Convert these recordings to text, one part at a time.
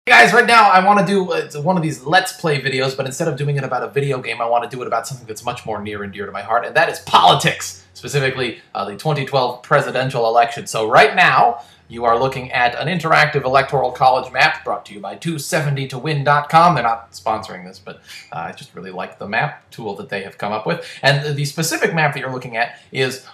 Guys, right now I want to do one of these Let's Play videos, but instead of doing it about a video game, I want to do it about something that's much more near and dear to my heart, and that is politics, specifically the 2012 presidential election. So right now, you are looking at an interactive electoral college map brought to you by 270towin.com. They're not sponsoring this, but I just really like the map tool that they have come up with. And the specific map that you're looking at is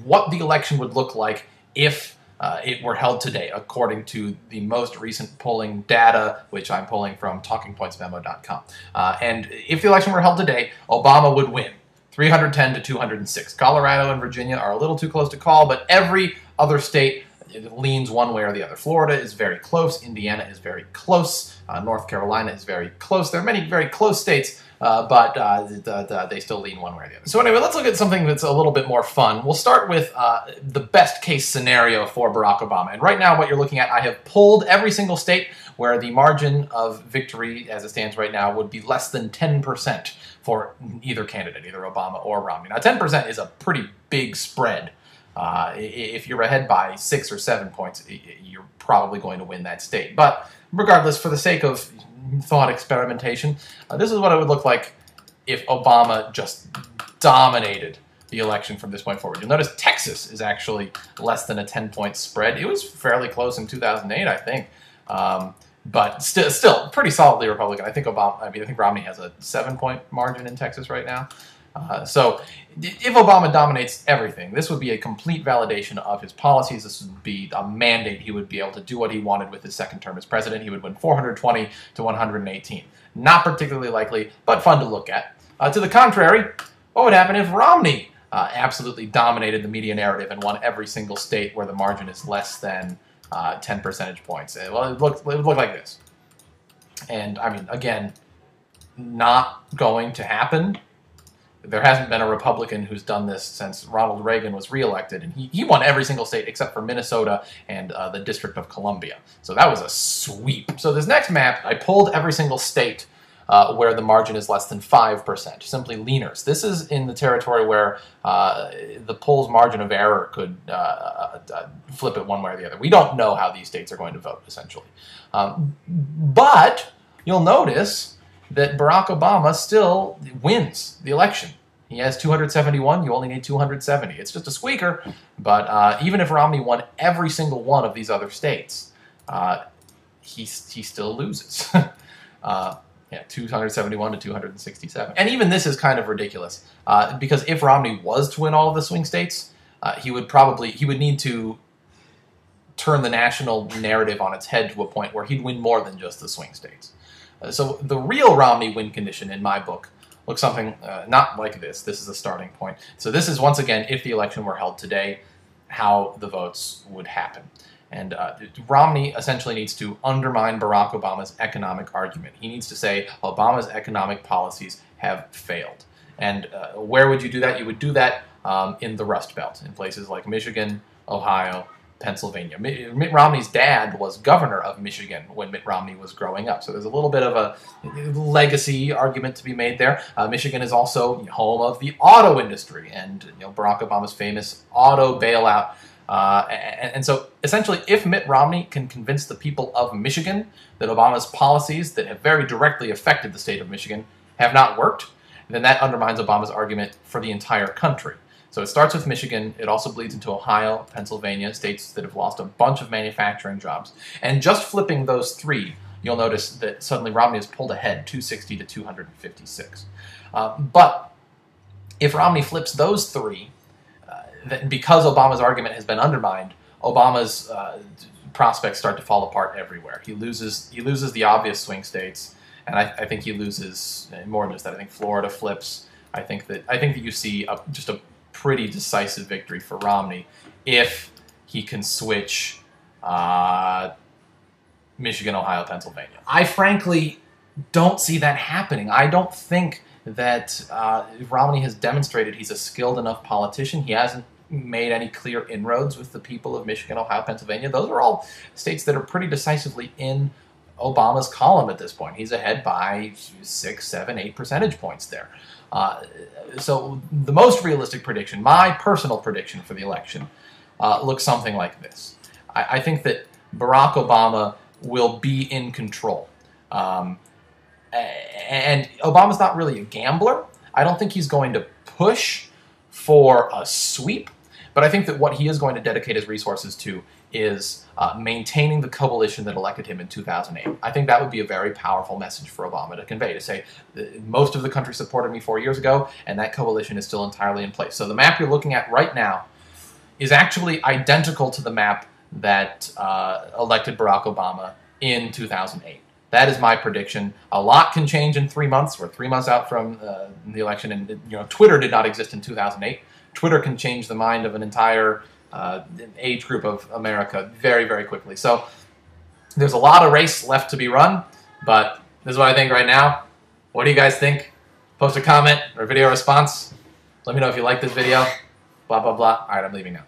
what the election would look like if it were held today, according to the most recent polling data, which I'm pulling from TalkingPointsMemo.com. And if the election were held today, Obama would win 310 to 206. Colorado and Virginia are a little too close to call, but every other state leans one way or the other. Florida is very close. Indiana is very close. North Carolina is very close. There are many very close states, but they still lean one way or the other. So anyway, let's look at something that's a little bit more fun. We'll start with the best case scenario for Barack Obama. And right now what you're looking at, I have pulled every single state where the margin of victory as it stands right now would be less than 10% for either candidate, either Obama or Romney. Now 10% is a pretty big spread. If you're ahead by 6 or 7 points, you're probably going to win that state. But regardless, for the sake of thought experimentation, this is what it would look like if Obama just dominated the election from this point forward. You'll notice Texas is actually less than a 10-point spread. It was fairly close in 2008, I think. But still pretty solidly Republican. I think Romney has a 7-point margin in Texas right now. So if Obama dominates everything, this would be a complete validation of his policies. This would be a mandate. He would be able to do what he wanted with his second term as president. He would win 420 to 118. Not particularly likely, but fun to look at. To the contrary, what would happen if Romney absolutely dominated the media narrative and won every single state where the margin is less than 10 percentage points? Well, it would look like this. And, I mean, again, not going to happen. There hasn't been a Republican who's done this since Ronald Reagan was reelected, and he won every single state except for Minnesota and the District of Columbia. So that was a sweep. So this next map, I pulled every single state where the margin is less than 5%, simply leaners. This is in the territory where the poll's margin of error could flip it one way or the other. We don't know how these states are going to vote, essentially. But you'll notice that Barack Obama still wins the election. He has 271, you only need 270. It's just a squeaker, but even if Romney won every single one of these other states, he still loses. Yeah, 271 to 267. And even this is kind of ridiculous, because if Romney was to win all of the swing states, he would need to turn the national narrative on its head to a point where he'd win more than just the swing states. So the real Romney win condition in my book looks something not like this. This is a starting point. So this is, once again, if the election were held today, how the votes would happen. And Romney essentially needs to undermine Barack Obama's economic argument. He needs to say Obama's economic policies have failed. And where would you do that? You would do that in the Rust Belt, in places like Michigan, Ohio, Pennsylvania. Mitt Romney's dad was governor of Michigan when Mitt Romney was growing up. So there's a little bit of a legacy argument to be made there. Michigan is also home of the auto industry and Barack Obama's famous auto bailout. And so essentially, if Mitt Romney can convince the people of Michigan that Obama's policies that have very directly affected the state of Michigan have not worked, then that undermines Obama's argument for the entire country. So it starts with Michigan, it also bleeds into Ohio, Pennsylvania, states that have lost a bunch of manufacturing jobs. And just flipping those three, you'll notice that suddenly Romney has pulled ahead 260 to 256. But if Romney flips those three, then because Obama's argument has been undermined, Obama's prospects start to fall apart everywhere. He loses the obvious swing states, and I think he loses more than just that. I think Florida flips. I think that you see just a pretty decisive victory for Romney if he can switch Michigan, Ohio, Pennsylvania. I frankly don't see that happening. I don't think that Romney has demonstrated he's a skilled enough politician. He hasn't made any clear inroads with the people of Michigan, Ohio, Pennsylvania. Those are all states that are pretty decisively in Obama's column at this point. He's ahead by 6, 7, 8 percentage points there. So the most realistic prediction, my personal prediction for the election, looks something like this. I think that Barack Obama will be in control. And Obama's not really a gambler. I don't think he's going to push for a sweep, but I think that what he is going to dedicate his resources to is maintaining the coalition that elected him in 2008. I think that would be a very powerful message for Obama to convey, to say, most of the country supported me 4 years ago, and that coalition is still entirely in place. So the map you're looking at right now is actually identical to the map that elected Barack Obama in 2008. That is my prediction. A lot can change in 3 months. We're 3 months out from the election, and Twitter did not exist in 2008. Twitter can change the mind of an entire age group of America very, very quickly. So there's a lot of race left to be run, but this is what I think right now. What do you guys think? Post a comment or video response. Let me know if you like this video. Blah, blah, blah. All right, I'm leaving now.